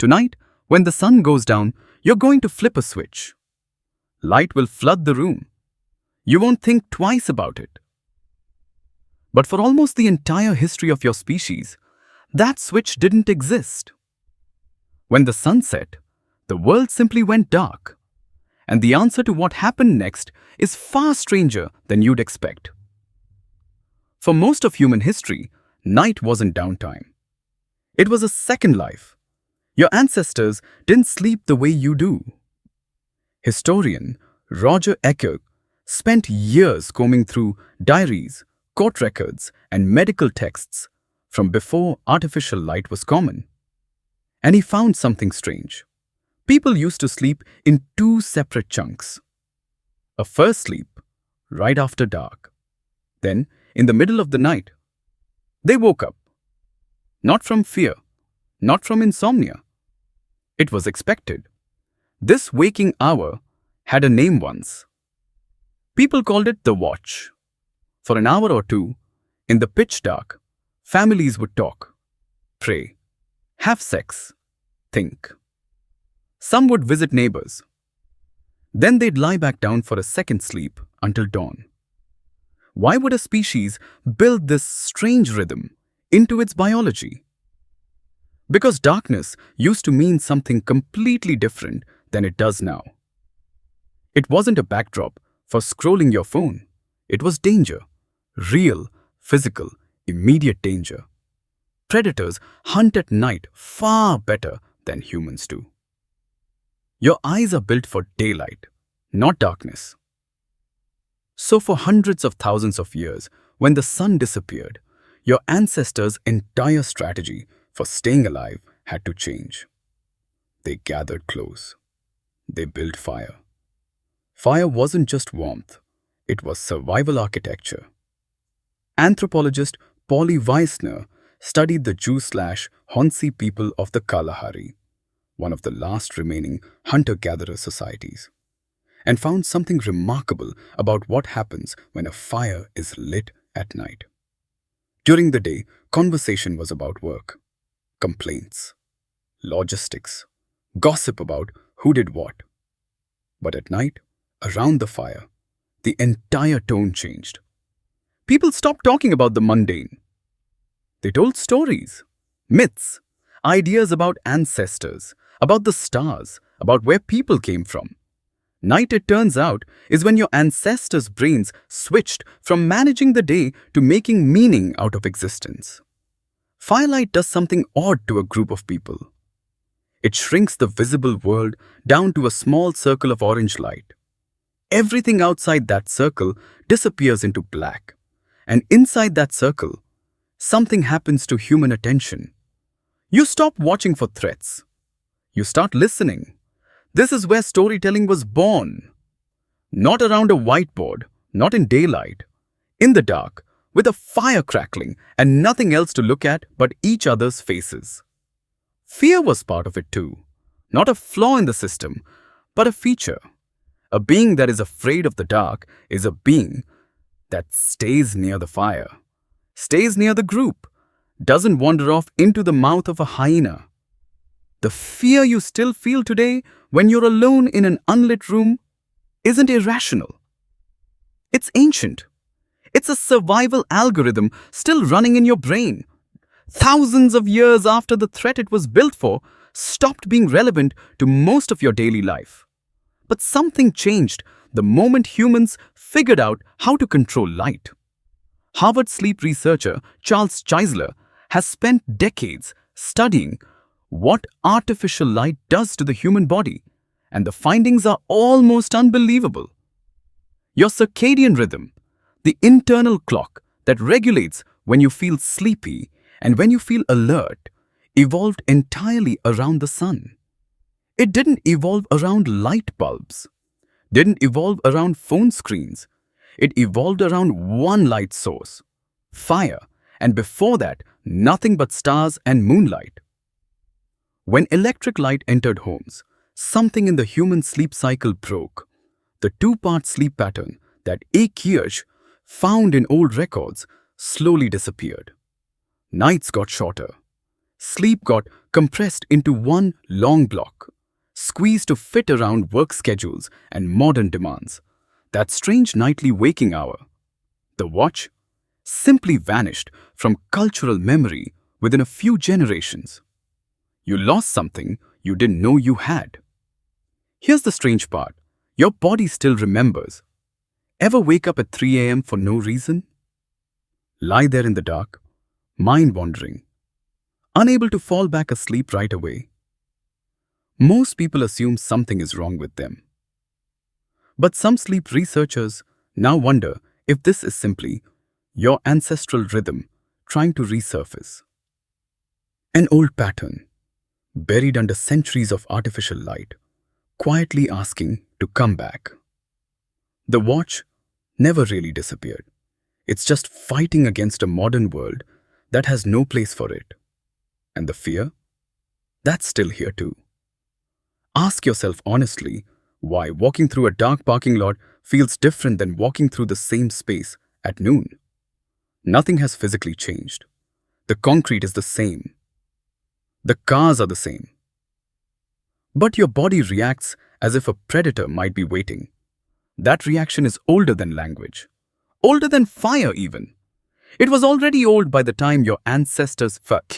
Tonight, when the sun goes down, you're going to flip a switch. Light will flood the room. You won't think twice about it. But for almost the entire history of your species, that switch didn't exist. When the sun set, the world simply went dark. And the answer to what happened next is far stranger than you'd expect. For most of human history, night wasn't downtime. It was a second life. Your ancestors didn't sleep the way you do. Historian Roger Ekirk spent years combing through diaries, court records, and medical texts from before artificial light was common. And he found something strange. People used to sleep in two separate chunks. A first sleep, right after dark. Then, in the middle of the night, they woke up. Not from fear, not from insomnia. It was expected. This waking hour had a name once. People called it the watch. For an hour or two, in the pitch dark, families would talk, pray, have sex, think. Some would visit neighbors. Then they'd lie back down for a second sleep until dawn. Why would a species build this strange rhythm into its biology? Because darkness used to mean something completely different than it does now. It wasn't a backdrop for scrolling your phone. It was danger. Real, physical, immediate danger. Predators hunt at night far better than humans do. Your eyes are built for daylight, not darkness. So for hundreds of thousands of years, when the sun disappeared, your ancestors' entire strategy for staying alive had to change. They gathered close. They built fire. Fire wasn't just warmth, it was survival architecture. Anthropologist Polly Weissner studied the Jew/Honsi people of the Kalahari, one of the last remaining hunter-gatherer societies, and found something remarkable about what happens when a fire is lit at night. During the day, conversation was about work, complaints, logistics, gossip about who did what. But at night, around the fire, the entire tone changed. People stopped talking about the mundane. They told stories, myths, ideas about ancestors, about the stars, about where people came from. Night, it turns out, is when your ancestors' brains switched from managing the day to making meaning out of existence. Firelight does something odd to a group of people. It shrinks the visible world down to a small circle of orange light. Everything outside that circle disappears into black. And inside that circle, something happens to human attention. You stop watching for threats. You start listening. This is where storytelling was born. Not around a whiteboard, not in daylight. In the dark, with a fire crackling and nothing else to look at but each other's faces. Fear was part of it too. Not a flaw in the system, but a feature. A being that is afraid of the dark is a being that stays near the fire, stays near the group, doesn't wander off into the mouth of a hyena. The fear you still feel today when you're alone in an unlit room isn't irrational. It's ancient. It's a survival algorithm still running in your brain. Thousands of years after the threat it was built for stopped being relevant to most of your daily life. But something changed the moment humans figured out how to control light. Harvard sleep researcher Charles Czeisler has spent decades studying what artificial light does to the human body, and the findings are almost unbelievable. Your circadian rhythm, the internal clock that regulates when you feel sleepy and when you feel alert, evolved entirely around the sun. It didn't evolve around light bulbs, didn't evolve around phone screens. It evolved around one light source, fire, and before that, nothing but stars and moonlight. When electric light entered homes, something in the human sleep cycle broke. The two-part sleep pattern that A. Kirsch found in old records slowly disappeared. Nights got shorter. Sleep got compressed into one long block, squeezed to fit around work schedules and modern demands. That strange nightly waking hour, the watch, simply vanished from cultural memory within a few generations. You lost something you didn't know you had. Here's the strange part. Your body still remembers. Ever wake up at 3 a.m. for no reason? Lie there in the dark, mind wandering, unable to fall back asleep right away. Most people assume something is wrong with them. But some sleep researchers now wonder if this is simply your ancestral rhythm trying to resurface. An old pattern, buried under centuries of artificial light, quietly asking to come back. The watch never really disappeared. It's just fighting against a modern world that has no place for it. And the fear? That's still here too. Ask yourself honestly why walking through a dark parking lot feels different than walking through the same space at noon. Nothing has physically changed. The concrete is the same. The cars are the same. But your body reacts as if a predator might be waiting. That reaction is older than language, older than fire even. It was already old by the time your ancestors fought.